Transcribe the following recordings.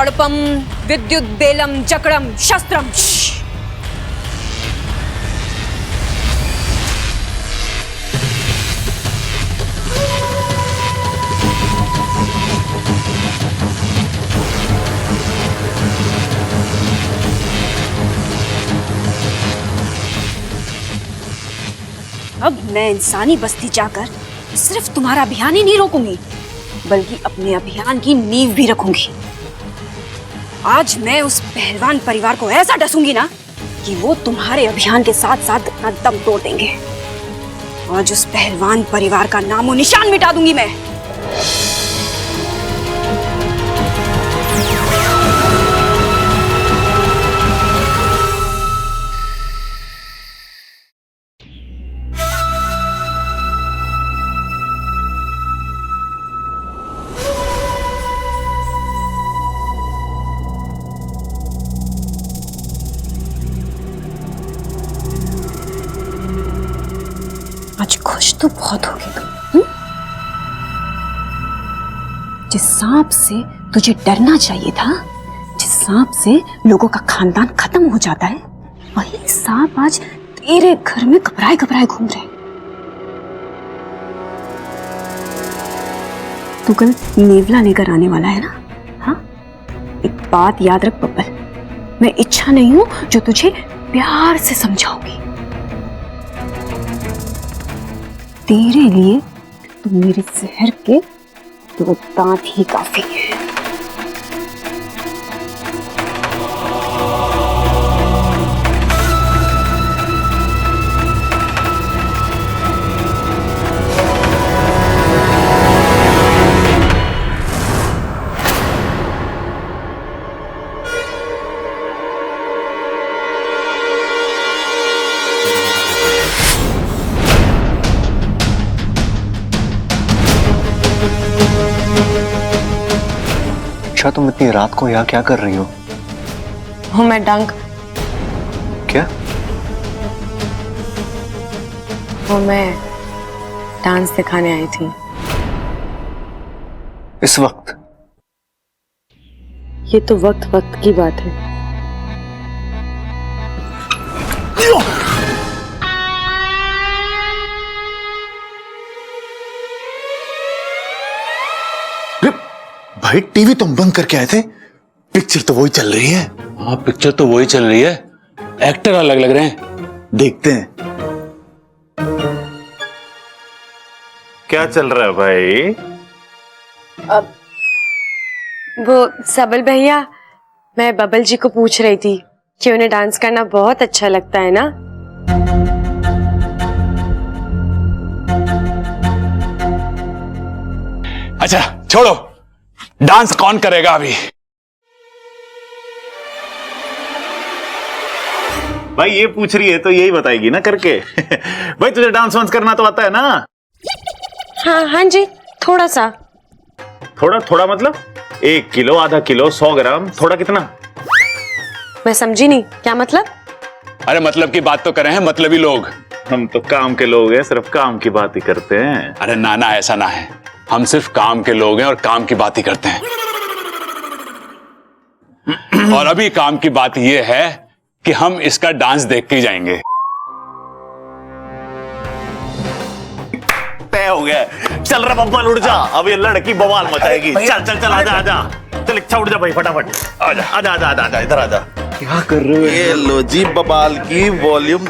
तड़पम विद्युत बेलम जकड़म शस्त्रम। अब मैं इंसानी बस्ती जाकर सिर्फ तुम्हारा अभियान ही नहीं रोकूंगी, बल्कि अपने अभियान की नींव भी रखूंगी। आज मैं उस पहलवान परिवार को ऐसा डसूंगी ना कि वो तुम्हारे अभियान के साथ साथ अपना दम तोड़ देंगे। आज उस पहलवान परिवार का नामो निशान मिटा दूंगी मैं। आज खुश तो बहुत होगी तुम। जिस सांप से तुझे डरना चाहिए था, जिस सांप से लोगों का खानदान खत्म हो जाता है, वही सांप आज तेरे घर में घबराए घबराए घूम रहे। तू कल नेवला लेकर आने वाला है ना? हाँ, एक बात याद रख बब्बल, मैं इच्छा नहीं हूं जो तुझे प्यार से समझाऊंगी। तेरे लिए तो मेरे शहर के 2 दांत ही काफी है। अच्छा, तुम इतनी रात को यहाँ क्या कर रही हो? हूँ मैं डंक। क्या? वो मैं डांस दिखाने आई थी। इस वक्त? ये तो वक्त वक्त की बात है। भाई टीवी तुम बंद करके आए थे, पिक्चर तो वही चल रही है। हाँ, पिक्चर तो वही चल रही है, एक्टर अलग लग रहे हैं। देखते हैं क्या चल रहा है भाई। अब वो सबल भैया, मैं बबल जी को पूछ रही थी कि उन्हें डांस करना बहुत अच्छा लगता है ना। अच्छा छोड़ो, डांस कौन करेगा अभी? भाई ये पूछ रही है तो यही बताएगी ना करके। भाई तुझे डांस वांस करना तो आता है ना? हाँ हाँ जी, थोड़ा सा। थोड़ा थोड़ा मतलब 1 किलो, आधा किलो, 100 ग्राम, थोड़ा कितना? मैं समझी नहीं, क्या मतलब? अरे मतलब की बात तो कर रहे हैं, मतलबी लोग। हम तो काम के लोग हैं, सिर्फ काम की बात ही करते हैं। अरे नाना, ऐसा ना है, हम सिर्फ काम के लोग हैं और काम की बात ही करते हैं। और अभी काम की बात यह है कि हम इसका डांस देख के जाएंगे। तय हो गया। चल रहा बब्बल, उड़ जा, अब ये लड़की बवाल मचाएगी। चल चल चल, आजा आजा, चल इच्छा उड़ जा भाई, फटाफट आजा आजा आजा आजा आजा, इधर आजा। क्या कर रहे हो? ये लो जी बवाल की वॉल्यूम।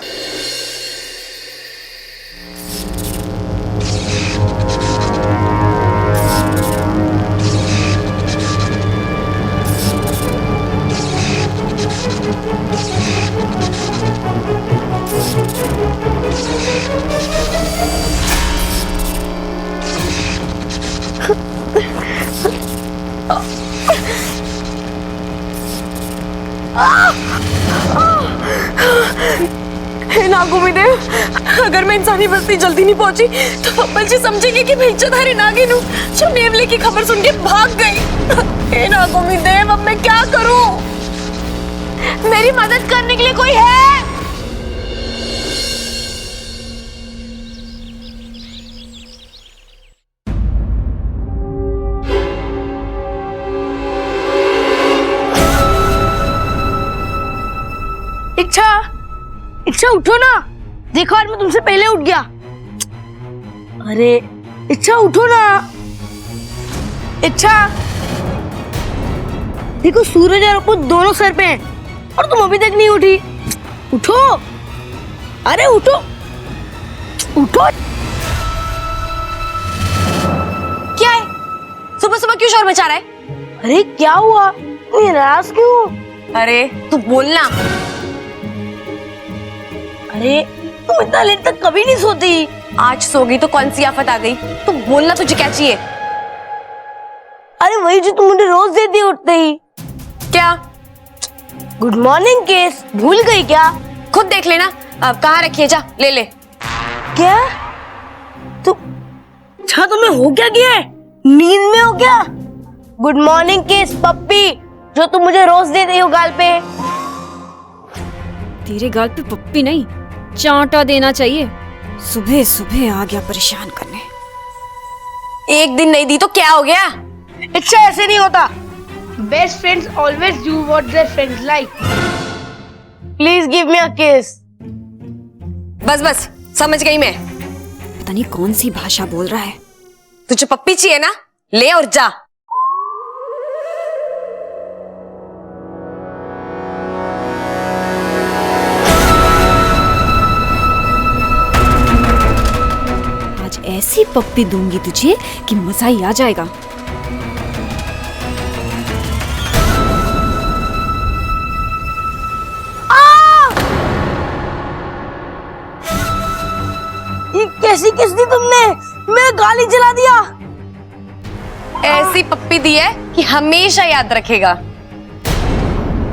हे नागोमीदेव, अगर मैं इंसानी बस्ती जल्दी नहीं पहुंची तो बब्बल जी समझेंगे कि मैं इज्जतधारी नागिन हूँ जो नेवले की खबर सुन के भाग गई। हे नागोमीदेव, अब मैं क्या करूं? मेरी मदद करने के लिए कोई है? इच्छा उठो ना। देखो आज मैं तुमसे पहले उठ गया। अरे इच्छा उठो ना। इच्छा देखो सूरज और अप्पू दोनों सर पे हैं और तुम अभी तक नहीं उठी। उठो, अरे उठो उठो। क्या है? सुबह सुबह क्यों शोर मचा रहा है? अरे क्या हुआ, तुम नाराज क्यों? अरे तू बोलना। अरे तुम इतना लेट तक कभी नहीं सोती। आज सो गई तो कौन सी आफत आ गई? तू बोलना, तुझे क्या चाहिए? अरे वही जो तुम मुझे रोज देती उठते ही। क्या? गुड मॉर्निंग केस भूल गई क्या? खुद देख लेना। अब कहाँ रखी है, जा ले ले। क्या तो अच्छा तुम्हें हो क्या गया है? नींद में हो क्या? गुड मॉर्निंग केस पप्पी जो तुम मुझे रोज देती हो गाल पे। तेरे गाल पे पप्पी नहीं, चांटा देना चाहिए। सुबह सुबह आ गया परेशान करने। एक दिन नहीं दी तो क्या हो गया? अच्छा ऐसे नहीं होता। Best friends always do what their friends like. Please give me a kiss. बस बस समझ गई मैं। पता नहीं कौन सी भाषा बोल रहा है। तुझे पप्पी चाहिए ना, ले और जा। आज ऐसी पप्पी दूंगी तुझे कि मजा ही आ जाएगा। ये कैसी किस दी तुमने? मेरा गाली जला दिया। ऐसी पप्पी दी है कि हमेशा याद रखेगा।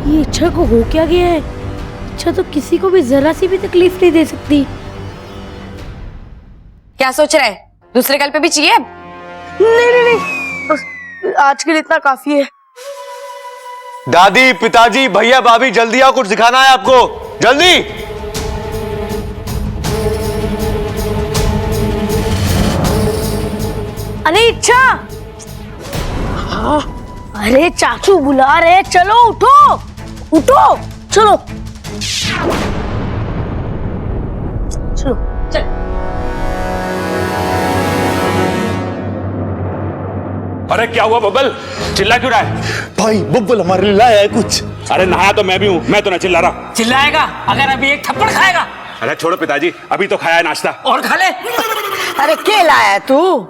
ये इच्छा को हो क्या गया है? इच्छा तो किसी को भी जरा सी भी तकलीफ नहीं दे सकती। क्या सोच रहा है? दूसरे गाल पे भी चाहिए? नहीं बस आज के लिए इतना काफी है। दादी, पिताजी, भैया, भाभी, जल्दी आओ, कुछ दिखाना है आपको, जल्दी। अरे इच्छा, अरे चाचू बुला रहे, चलो उठो उठो, चलो चलो चल। अरे क्या हुआ बब्बल, चिल्ला क्यों रहा है? भाई बब्बल हमारे लिए लाया है कुछ। अरे नहाया तो मैं भी हूँ, मैं तो ना चिल्ला रहा। चिल्लाएगा अगर अभी एक थप्पड़ खाएगा। अरे छोड़ो पिताजी, अभी तो खाया है नाश्ता। और खा ले। अरे क्या लाया तू?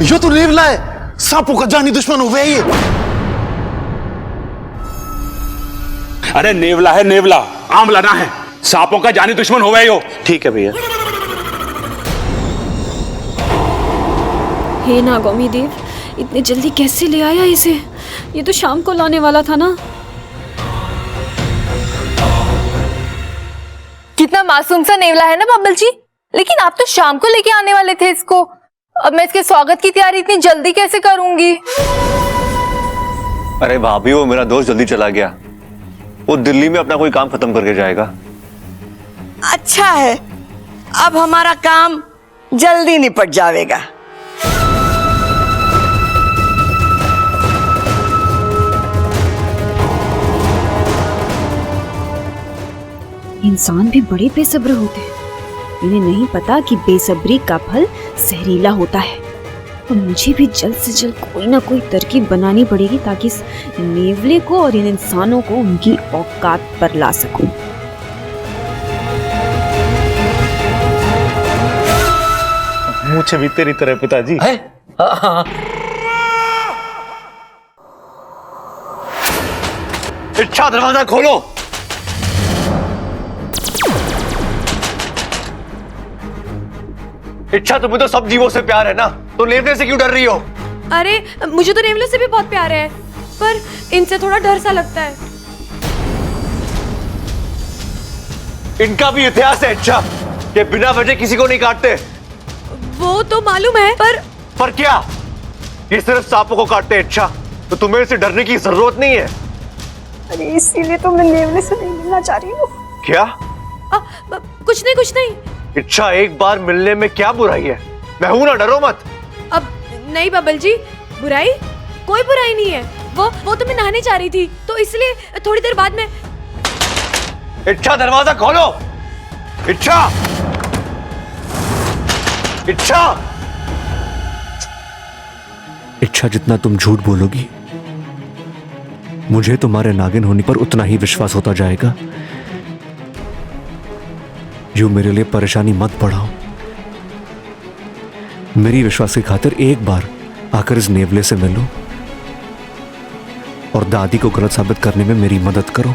ये तो नेवला है, सांपों का जानी दुश्मन हो गया ये। अरे नेवला है नेवला, आमला ना है। सांपों का जानी दुश्मन हो गए हो। ठीक है भैया। हे नागौमी देव, इतनी जल्दी कैसे ले आया इसे? ये तो शाम को लाने वाला था ना। कितना मासूम सा नेवला है ना बब्बल जी, लेकिन आप तो शाम को लेके आने वाले थे इसको। अब मैं इसके स्वागत की तैयारी इतनी जल्दी कैसे करूंगी? अरे भाभी, वो मेरा दोस्त जल्दी चला गया, वो दिल्ली में अपना कोई काम खत्म करके जाएगा। अच्छा है, अब हमारा काम जल्दी निपट जाएगा। इंसान भी बड़े बेसब्र होते हैं। इन्हें नहीं पता कि बेसब्री का फल जहरीला होता है। और मुझे भी जल्द से जल्द कोई ना कोई तरकीब बनानी पड़ेगी ताकि इस नेवले को और इन इंसानों को उनकी औकात पर ला सकूं। मुझे भी तेरी तरह पिताजी। इच्छा, दरवाजा खोलो। इच्छा, तुम्हें तो सब जीवों से प्यार है ना, तो नेवले से क्यों डर रही हो? अरे मुझे तो नेवले से भी बहुत प्यार है, पर इनसे थोड़ा डर सा लगता है। इनका भी इतिहास है इच्छा, ये बिना वजह किसी को नहीं काटते। वो तो मालूम है, पर क्या? ये सिर्फ सांपों को काटते हैं। अच्छा, तो तुम्हें इससे डरने की जरूरत नहीं है। अरे इसीलिए तो मैं नेवले से नहीं मिलना चाह रही हूँ। क्या? कुछ नहीं। अच्छा, एक बार मिलने में क्या बुराई है? मैं हूं ना, डरो मत। अब नहीं बबल जी, बुराई कोई बुराई नहीं है। वो तो मैं नहाने जा रही थी, तो इसलिए थोड़ी देर बाद में। इच्छा, दरवाजा खोलो। इच्छा, इच्छा, इच्छा, जितना तुम झूठ बोलोगी मुझे तुम्हारे नागिन होने पर उतना ही विश्वास होता जाएगा। यूं मेरे लिए परेशानी मत बढ़ाओ। मेरी विश्वास की खातिर एक बार आकर इस नेवले से मिलो और दादी को गलत साबित करने में मेरी मदद करो।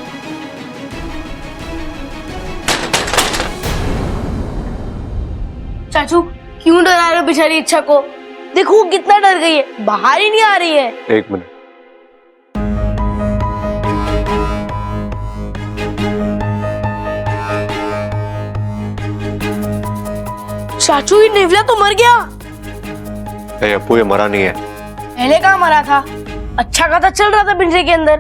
चाचू क्यों डरा रहे हो बेचारी इच्छा को? देखो कितना डर गई है, बाहर ही नहीं आ रही है। एक मिनट। चाचू ये नेवला तो मर गया। अपू, ये मरा नहीं है। पहले कहाँ मरा था? अच्छा खासा चल रहा था पिंजरे के अंदर।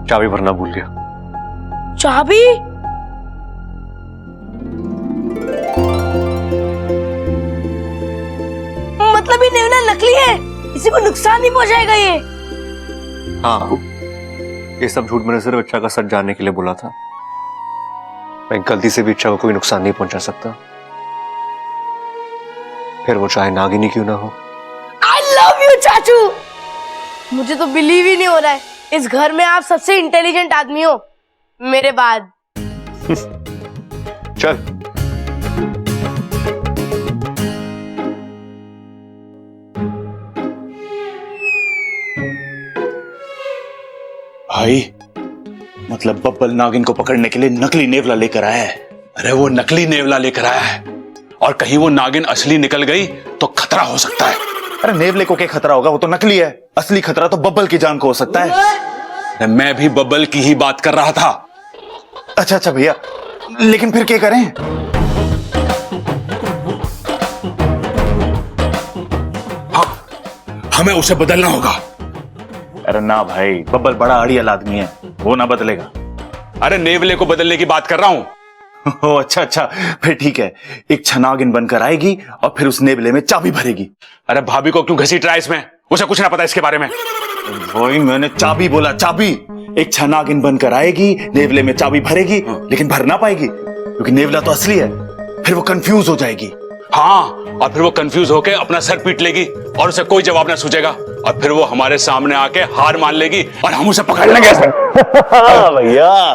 चाबी भरना भूल गया। चाबी? मतलब ये नेवला नकली है, इसी को नुकसान नहीं पहुंचाएगा ये? हाँ, ये सब झूठ मैंने सिर्फ इच्छा का सच जानने के लिए बोला था। मैं गलती से भी इच्छा को कोई नुकसान नहीं पहुंचा सकता, फिर वो चाहे नागिनी क्यों ना हो। I love you चाचू। मुझे तो बिलीव ही नहीं हो रहा है, इस घर में आप सबसे इंटेलिजेंट आदमी हो मेरे बाद। चल। भाई, मतलब बब्बल नागिन को पकड़ने के लिए नकली नेवला लेकर आया है। अरे वो नकली नेवला लेकर आया है, और कहीं वो नागिन असली निकल गई तो खतरा हो सकता है। अरे नेवले को क्या खतरा होगा, वो तो नकली है। असली खतरा तो बब्बल की जान को हो सकता है। मैं भी बब्बल की ही बात कर रहा था। अच्छा भैया, लेकिन फिर क्या करें? हाँ, हमें उसे बदलना होगा। अरे ना भाई, बब्बल बड़ा अड़ियल आदमी है, वो ना बदलेगा। अरे नेवले को बदलने की बात कर रहा हूं। ओ अच्छा, फिर ठीक है। एक छनागिन बनकर आएगी और फिर उस नेवले में चाबी भरेगी। अरे भाभी को क्यों घसीट रहा है इसमें? उसे कुछ ना पता इसके बारे में। भाई मैंने चाबी बोला, चाबी। एक छनागिन बनकर आएगी, नेवले में चाबी भरेगी, लेकिन भर ना पाएगी क्योंकि नेवला तो असली है। फिर वो कंफ्यूज हो जाएगी। हाँ, और फिर वो कंफ्यूज होके अपना सर पीट लेगी और उसे कोई जवाब ना सूझेगा, और फिर वो हमारे सामने आके हार मान लेगी और हम उसे पकड़ लेंगे। भैया,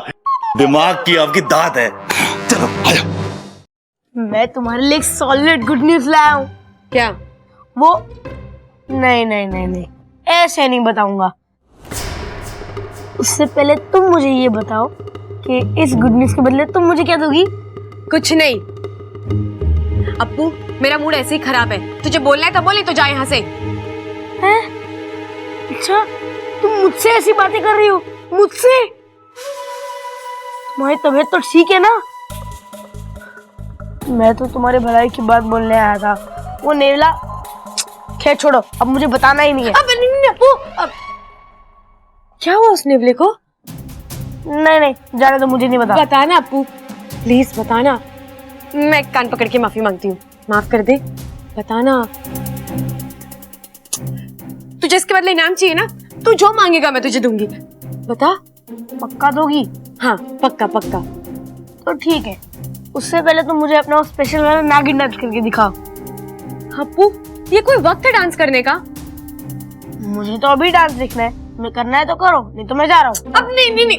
दिमाग की आपकी दाद है। चलो आजा। मैं तुम्हारे लिए एक सॉलिड गुड न्यूज लाया हूँ। क्या? वो नहीं, ऐसे नहीं बताऊंगा। उससे पहले तुम मुझे ये बताओ कि इस गुड न्यूज के बदले तुम मुझे क्या दोगी? कुछ नहीं। अप्पू, मेरा मूड ऐसे ही खराब है। तुझे बोलना है तो बोले, तो जा यहाँ से। हैं? अच्छा, तुम मुझसे ऐसी बातें कर रही हो? मुझसे? तुम्हारी तबीयत तो ठीक है ना? मैं तो तुम्हारे भलाई की बात बोलने आया था। वो नेवला, खैर छोड़ो, अब मुझे बताना ही नहीं है। अब नहीं अप्पू, अब क्या हुआ उस नेवले को? नहीं, जाने दो, मुझे नहीं बता। बताना अप्पू, प्लीज बताना। मैं कान पकड़ के माफी मांगती हूँ, माफ कर दे, बताना। तुझे इसके बदले इनाम चाहिए ना? तू जो मांगेगा मैं तुझे दूंगी। बता। पक्का दोगी? हाँ, पक्का। तो ठीक है, उससे पहले तुम मुझे अपना स्पेशल वाला नागिन डांस करके दिखाओ। अप्पू, ये कोई वक्त है डांस करने का? मुझे तो अभी डांस दिखना है, तुम्हें करना है तो करो, नहीं तो मैं जा रहा हूँ। अब नहीं,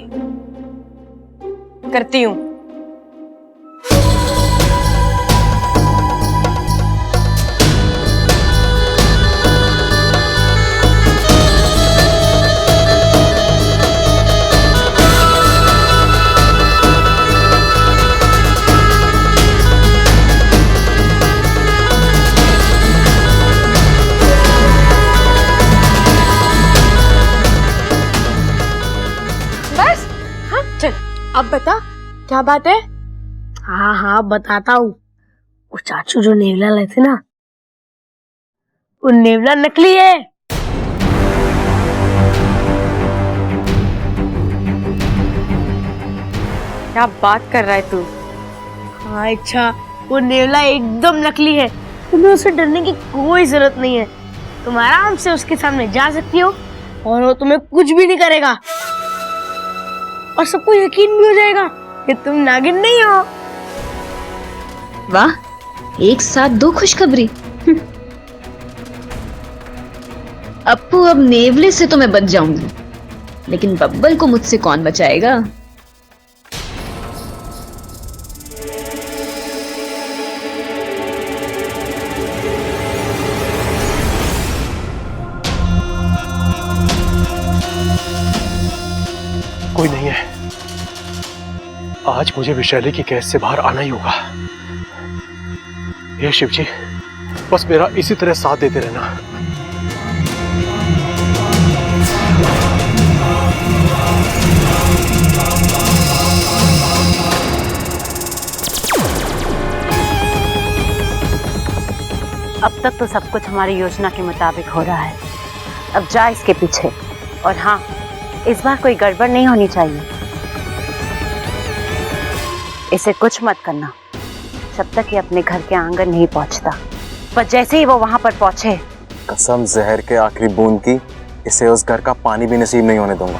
करती हूँ। अब बता, क्या बात है? हाँ बताता हूँ। वो चाचू जो नेवला लाए थे ना, वो नेवला नकली है। क्या बात कर रहा है तू? हाँ अच्छा, वो नेवला एकदम नकली है। तुम्हें उसे डरने की कोई जरूरत नहीं है। तुम आराम से उसके सामने जा सकती हो और वो तुम्हें कुछ भी नहीं करेगा, और सबको यकीन भी हो जाएगा कि तुम नागिन नहीं हो। वाह, एक साथ दो खुशखबरी। अप्पू, अब नेवले से तो मैं बच जाऊंगी, लेकिन बब्बल को मुझसे कौन बचाएगा? कोई नहीं है। आज मुझे विशैली की कैद से बाहर आना ही होगा। हे शिव जी, बस मेरा इसी तरह साथ देते रहना। अब तक तो सब कुछ हमारी योजना के मुताबिक हो रहा है। अब जा इसके पीछे, और हाँ, इस बार कोई गड़बड़ नहीं होनी चाहिए। इसे कुछ मत करना जब तक ये अपने घर के आंगन नहीं पहुंचता। पर जैसे ही वो वहां पर पहुंचे, कसम जहर के आखिरी बूंद की, इसे उस घर का पानी भी नसीब नहीं होने दूंगा।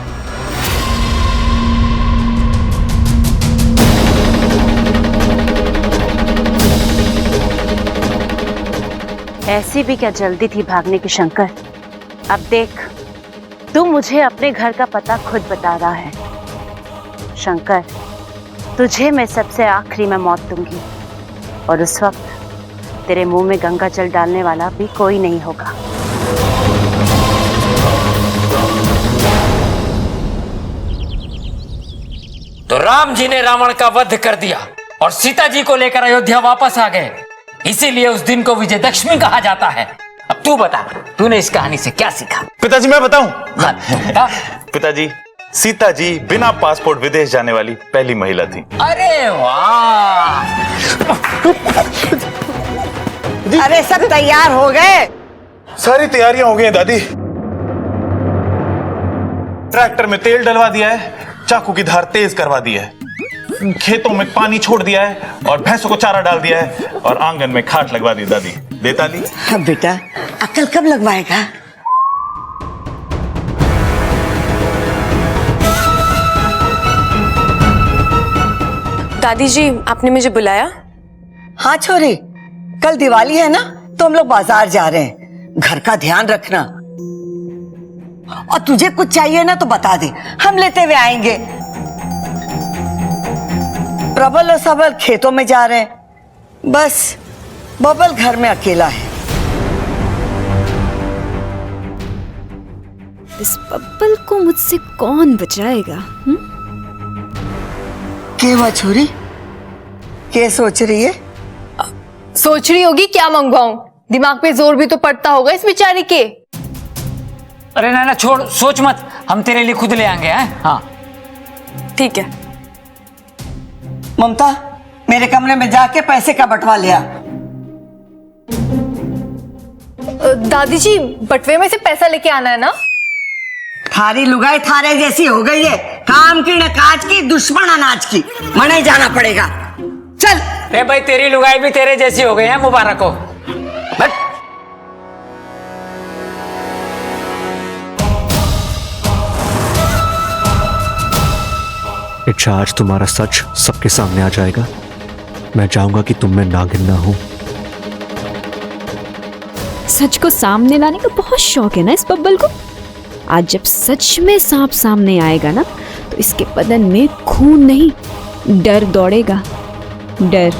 ऐसी भी क्या जल्दी थी भागने की शंकर? अब देख, तू मुझे अपने घर का पता खुद बता रहा है। शंकर, तुझे मैं सबसे आखिरी में मौत दूंगी, और उस वक्त तेरे मुंह में गंगा जल डालने वाला भी कोई नहीं होगा। तो राम जी ने रावण का वध कर दिया और सीता जी को लेकर अयोध्या वापस आ गए, इसीलिए उस दिन को विजयदशमी कहा जाता है। अब तू बता, तूने इस कहानी से क्या सीखा? पिताजी मैं बताऊं? हाँ, बता। पिताजी, सीता जी बिना पासपोर्ट विदेश जाने वाली पहली महिला थी। अरे वाह! अरे सब तैयार हो गए? सारी तैयारियां हो गई हैं दादी। ट्रैक्टर में तेल डलवा दिया है, चाकू की धार तेज करवा दी है, खेतों में पानी छोड़ दिया है और भैंसों को चारा डाल दिया है, और आंगन में खाट लगवा दी दादी। दे ताली। हाँ बेटा, अक्ल कब लगवाएगा? दादी जी, आपने मुझे बुलाया? हाँ छोरी, कल दिवाली है ना, तो हम लोग बाजार जा रहे हैं। घर का ध्यान रखना, और तुझे कुछ चाहिए ना तो बता दे, हम लेते हुए आएंगे। प्रबल और सबल खेतों में जा रहे हैं, बस बबल घर में अकेला है। इस बब्बल को मुझसे कौन बचाएगा? क्या हुआ छोरी, क्या सोच रही है? सोच रही होगी क्या मंगवाऊं, दिमाग पे जोर भी तो पड़ता होगा इस बेचारी के। अरे ना छोड़, सोच मत, हम तेरे लिए खुद ले आएंगे। हैं? हाँ ठीक है। ममता, मेरे कमरे में जाके पैसे का बंटवा लिया। दादी जी, बटवे में से पैसा लेके आना है ना? थारी लुगाई थारे जैसी हो गई है, काम की न काज की, दुश्मन अनाज की। मने जाना पड़ेगा, चल। अरे भाई, तेरी लुगाई भी तेरे जैसी हो गई है, मुबारक हो। बट इच्छा, आज तुम्हारा सच सबके सामने आ जाएगा। मैं चाहूंगा कि तुम में नागिन ना हो। सच को सामने लाने का बहुत शौक है ना इस बब्बल को। आज जब सच में सांप सामने आएगा ना, तो इसके बदन में खून नहीं, डर दौड़ेगा। डर।